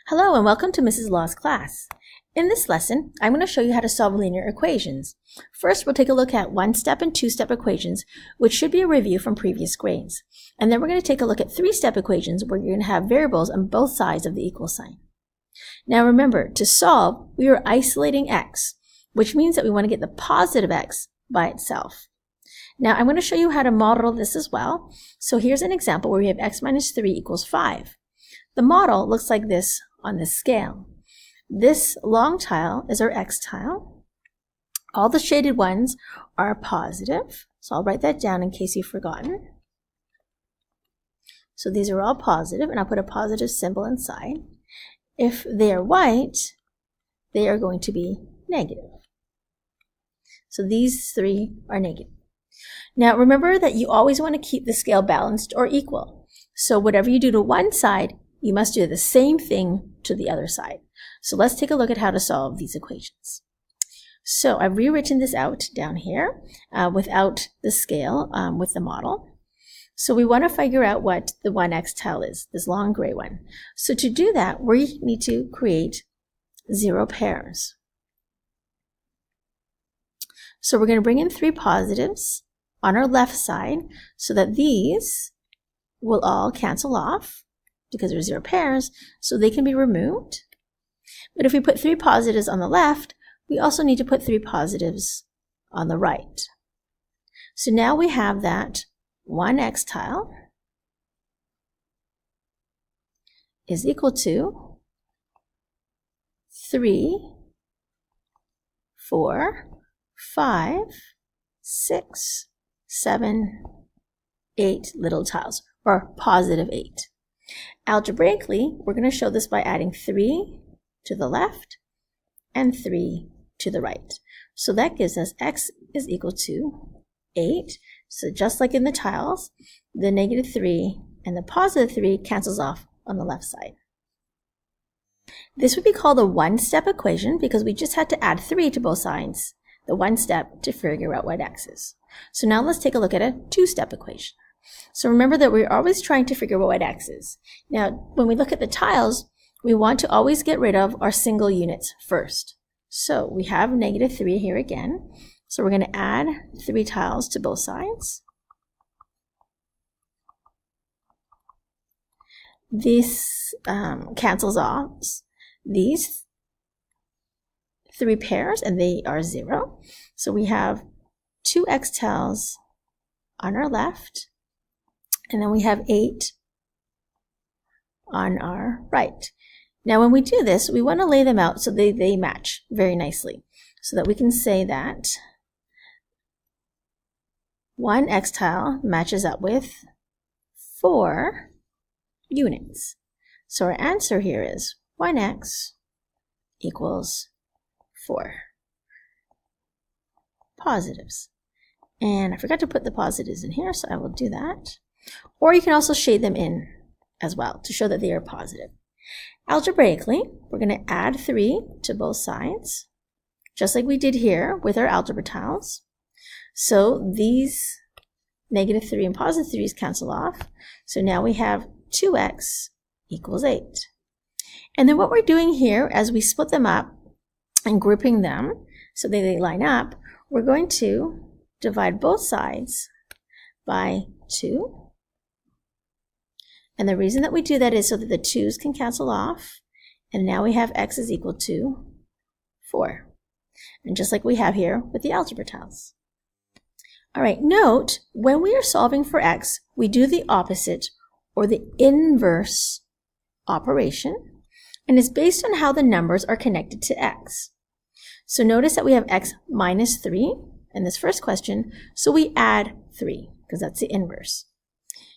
Hello and welcome to Mrs. Law's class. In this lesson, I'm going to show you how to solve linear equations. First, we'll take a look at one-step and two-step equations, which should be a review from previous grades. And then we're going to take a look at three-step equations where you're going to have variables on both sides of the equal sign. Now remember, to solve, we are isolating x, which means that we want to get the positive x by itself. Now I'm going to show you how to model this as well. So here's an example where we have x minus 3 equals 5. The model looks like this on this scale. This long tile is our x tile. All the shaded ones are positive, so I'll write that down in case you've forgotten. So these are all positive, and I'll put a positive symbol inside. If they are white, they are going to be negative. So these three are negative. Now remember that you always want to keep the scale balanced or equal. So whatever you do to one side, you must do the same thing to the other side. So let's take a look at how to solve these equations. So I've rewritten this out down here without the scale with the model. So we want to figure out what the 1x tile is, this long gray one. So to do that, we need to create 0 pairs. So we're going to bring in 3 positives on our left side so that these will all cancel off because there's 0 pairs, so they can be removed. But if we put 3 positives on the left, we also need to put 3 positives on the right. So now we have that 1x tile is equal to 3, 4, 5, 6, 7, 8 little tiles, or positive 8. Algebraically, we're going to show this by adding 3 to the left and 3 to the right. So that gives us x is equal to 8. So just like in the tiles, the negative 3 and the positive 3 cancels off on the left side. This would be called a one-step equation because we just had to add 3 to both sides, the one step to figure out what x is. So now let's take a look at a two-step equation. So remember that we're always trying to figure out what x is. Now, when we look at the tiles, we want to always get rid of our single units first. So we have negative 3 here again. So we're going to add 3 tiles to both sides. This cancels off these 3 pairs, and they are 0. So we have 2 x tiles on our left, and then we have 8 on our right. Now when we do this, we want to lay them out so they match very nicely, so that we can say that 1 x tile matches up with 4 units. So our answer here is 1x equals 4 positives. And I forgot to put the positives in here, so I will do that. Or you can also shade them in as well to show that they are positive. Algebraically, we're going to add 3 to both sides, just like we did here with our algebra tiles. So these negative 3 and positive 3's cancel off. So now we have 2x equals 8. And then what we're doing here, as we split them up and grouping them so that they line up, we're going to divide both sides by 2. And the reason that we do that is so that the 2's can cancel off. And now we have x is equal to 4. And just like we have here with the algebra tiles. All right, note, when we are solving for x, we do the opposite or the inverse operation. And it's based on how the numbers are connected to x. So notice that we have x minus 3 in this first question. So we add 3 because that's the inverse.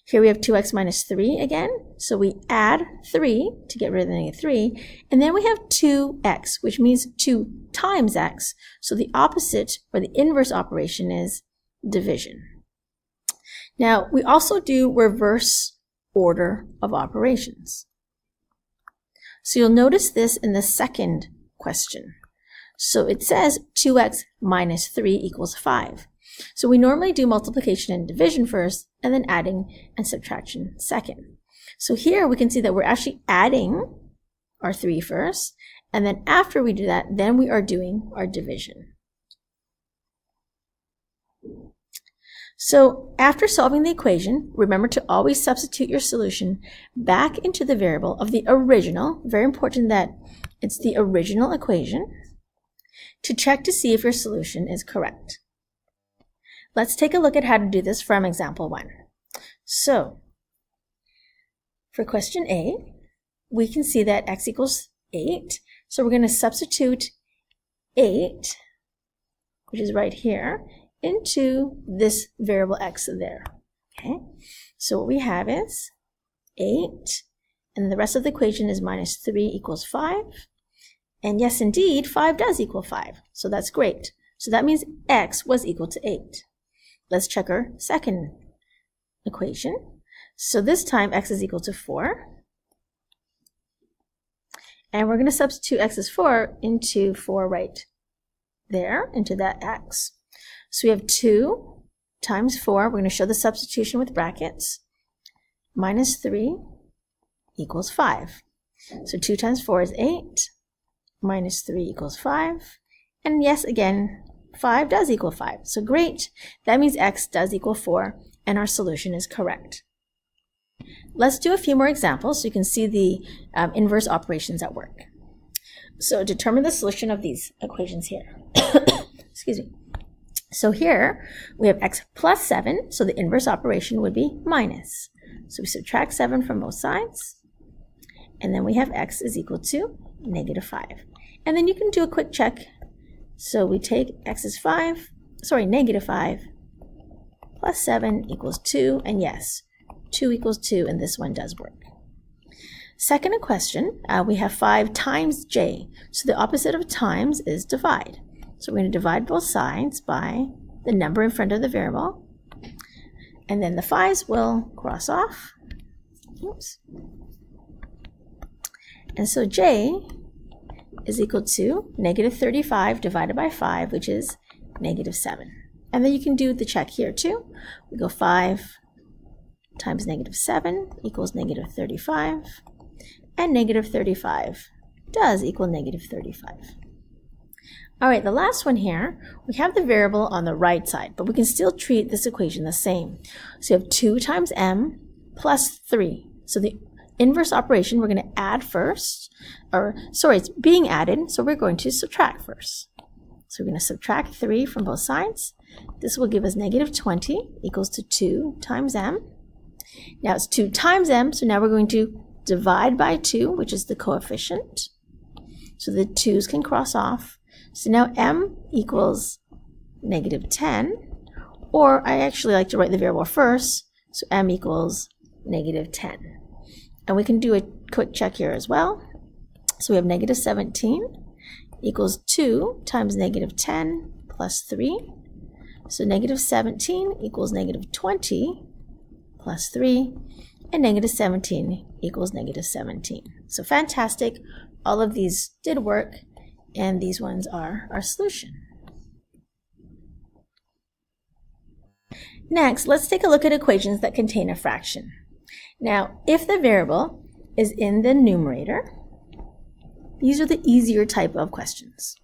Here we have 2x minus 3 again, so we add 3 to get rid of the negative 3, and then we have 2x, which means 2 times x, so the opposite or the inverse operation is division. Now, we also do reverse order of operations. So you'll notice this in the second question. So it says 2x minus 3 equals 5. So we normally do multiplication and division first, and then adding and subtraction second. So here we can see that we're actually adding our 3 first, and then after we do that, then we are doing our division. So after solving the equation, remember to always substitute your solution back into the variable of the original, very important that it's the original equation, to check to see if your solution is correct. Let's take a look at how to do this from example 1. So for question A, we can see that x equals 8. So we're going to substitute 8, which is right here, into this variable x there. Okay, so what we have is 8, and the rest of the equation is minus 3 equals 5. And yes, indeed, 5 does equal 5, so that's great. So that means x was equal to 8. Let's check our second equation. So this time x is equal to 4. And we're going to substitute x is 4 into 4 right there, into that x. So we have 2 times 4. We're going to show the substitution with brackets. Minus 3 equals 5. So 2 times 4 is 8. Minus 3 equals 5. And yes, again, 5 does equal 5. So great. That means x does equal 4, and our solution is correct. Let's do a few more examples so you can see the inverse operations at work. So determine the solution of these equations here. Excuse me. So here we have x plus 7, so the inverse operation would be minus. So we subtract 7 from both sides, and then we have x is equal to negative 5. And then you can do a quick check. So we take x is negative 5 plus 7 equals 2, and yes, 2 equals 2, and this one does work. Second question, we have 5 times j. So the opposite of times is divide. So we're going to divide both sides by the number in front of the variable. And then the 5's will cross off. Oops. And so j is equal to negative 35 divided by 5, which is negative 7. And then you can do the check here too. We go 5 times negative 7 equals negative 35. And negative 35 does equal negative 35. All right, the last one here, we have the variable on the right side, but we can still treat this equation the same. So you have 2 times m plus 3. So the inverse operation we're going to add first, it's being added, so we're going to subtract first. So we're going to subtract 3 from both sides. This will give us negative 20 equals to 2 times m. Now it's 2 times m, so now we're going to divide by 2, which is the coefficient. So the 2's can cross off. So now m equals negative 10, or I actually like to write the variable first, so m equals negative 10. And we can do a quick check here as well. So we have negative 17 equals 2 times negative 10 plus 3. So negative 17 equals negative 20 plus 3, and negative 17 equals negative 17. So fantastic. All of these did work, and these ones are our solution. Next, let's take a look at equations that contain a fraction. Now, if the variable is in the numerator, these are the easier type of questions,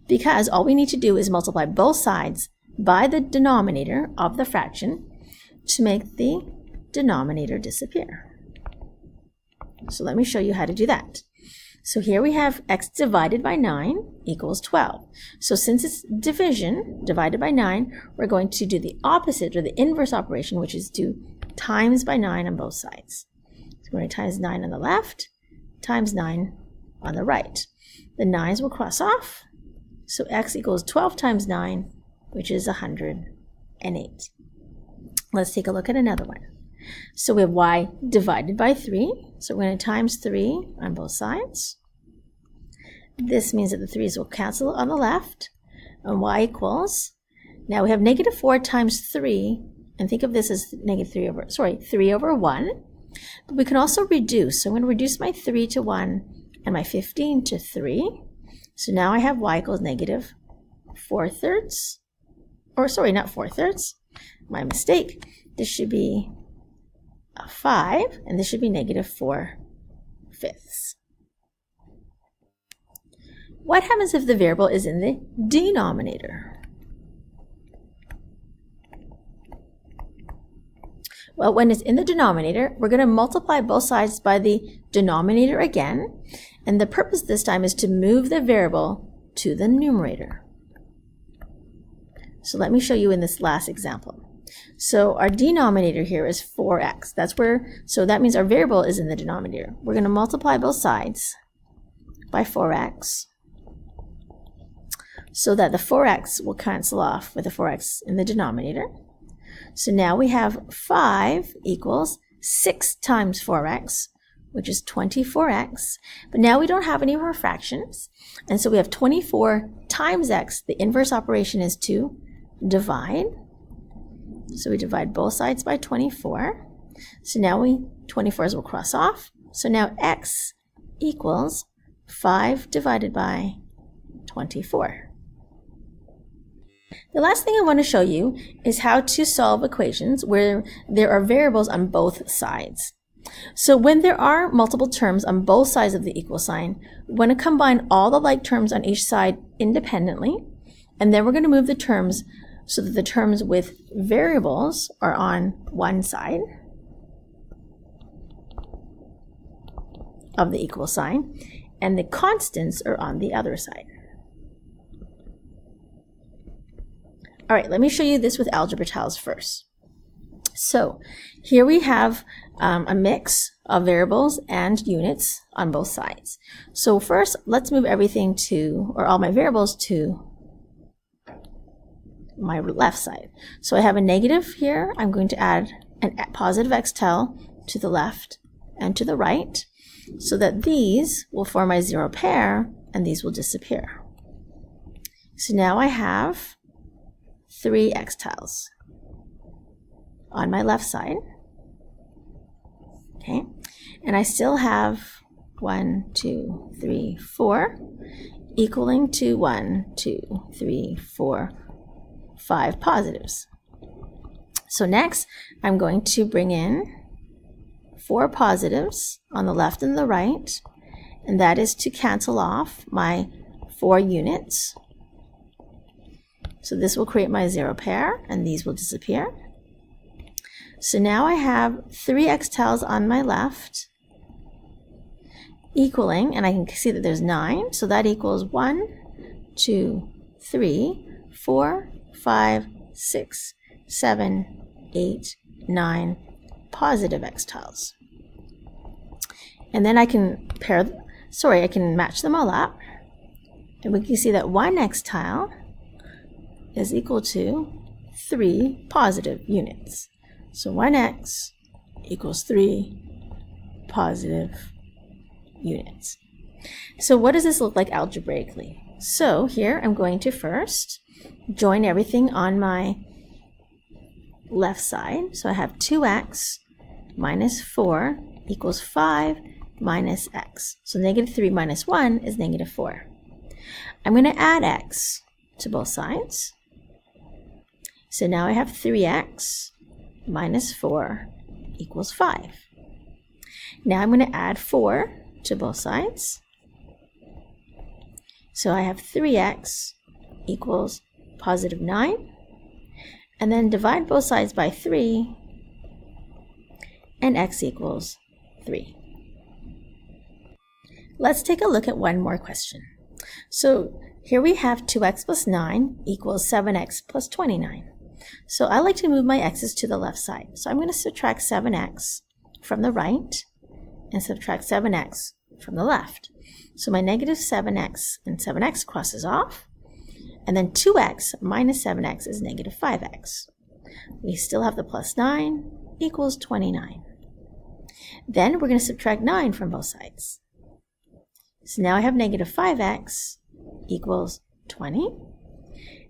because all we need to do is multiply both sides by the denominator of the fraction to make the denominator disappear. So let me show you how to do that. So here we have x divided by 9 equals 12. So since it's division divided by 9, we're going to do the opposite, or the inverse operation, which is do times by 9 on both sides. So we're going to times 9 on the left, times 9 on the right. The 9's will cross off, so x equals 12 times 9, which is 108. Let's take a look at another one. So we have y divided by 3. So we're going to times 3 on both sides. This means that the 3's will cancel on the left. And y equals, now we have negative 4 times 3. And think of this as negative 3 over 1. But we can also reduce. So I'm going to reduce my 3 to 1 and my 15 to 3. So now I have y equals negative 4/3. Or sorry, not 4/3. My mistake. This should be 5, and this should be negative 4/5. what happens if the variable is in the denominator? Well, when it's in the denominator, we're going to multiply both sides by the denominator again. And the purpose this time is to move the variable to the numerator. So let me show you in this last example. So our denominator here is 4x. So that means our variable is in the denominator. We're going to multiply both sides by 4x so that the 4x will cancel off with the 4x in the denominator. So now we have 5 equals 6 times 4x, which is 24x. But now we don't have any of our fractions. And so we have 24 times x. The inverse operation is to divide. So we divide both sides by 24. So now 24s will cross off. So now x equals 5 divided by 24. The last thing I want to show you is how to solve equations where there are variables on both sides. So when there are multiple terms on both sides of the equal sign, we want to combine all the like terms on each side independently, and then we're going to move the terms so that the terms with variables are on one side of the equal sign, and the constants are on the other side. All right, let me show you this with algebra tiles first. So here we have a mix of variables and units on both sides. So first, let's move everything to, or all my variables to my left side. So I have a negative here. I'm going to add a positive x tile to the left and to the right so that these will form my zero pair and these will disappear. So now I have 3 x tiles on my left side. Okay, and I still have 1, 2, 3, 4 equaling to 1, 2, 3, 4, 5 positives. So next I'm going to bring in 4 positives on the left and the right, and that is to cancel off my 4 units. So this will create my zero pair and these will disappear. So now I have 3 x tiles on my left equaling, and I can see that there's 9, so that equals 1, 2, 3, 4, 5, 6, 7, 8, 9 positive x tiles. And then I can I can match them all up, and we can see that 1 x tile is equal to 3 positive units. So 1x equals 3 positive units. So what does this look like algebraically? So here I'm going to first join everything on my left side. So I have 2x minus 4 equals 5 minus x. So negative 3 minus 1 is negative 4. I'm going to add x to both sides. So now I have 3x minus 4 equals 5. Now I'm going to add 4 to both sides. So I have 3x equals positive 9. And then divide both sides by 3, and x equals 3. Let's take a look at one more question. So here we have 2x plus 9 equals 7x plus 29. So I like to move my x's to the left side. So I'm going to subtract 7x from the right and subtract 7x from the left. So my negative 7x and 7x crosses off. And then 2x minus 7x is negative 5x. We still have the plus 9 equals 29. Then we're going to subtract 9 from both sides. So now I have negative 5x equals 20.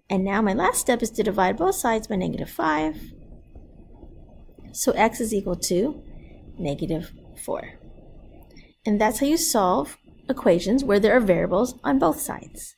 And now my last step is to divide both sides by negative 5. So x is equal to negative 4. And that's how you solve equations where there are variables on both sides.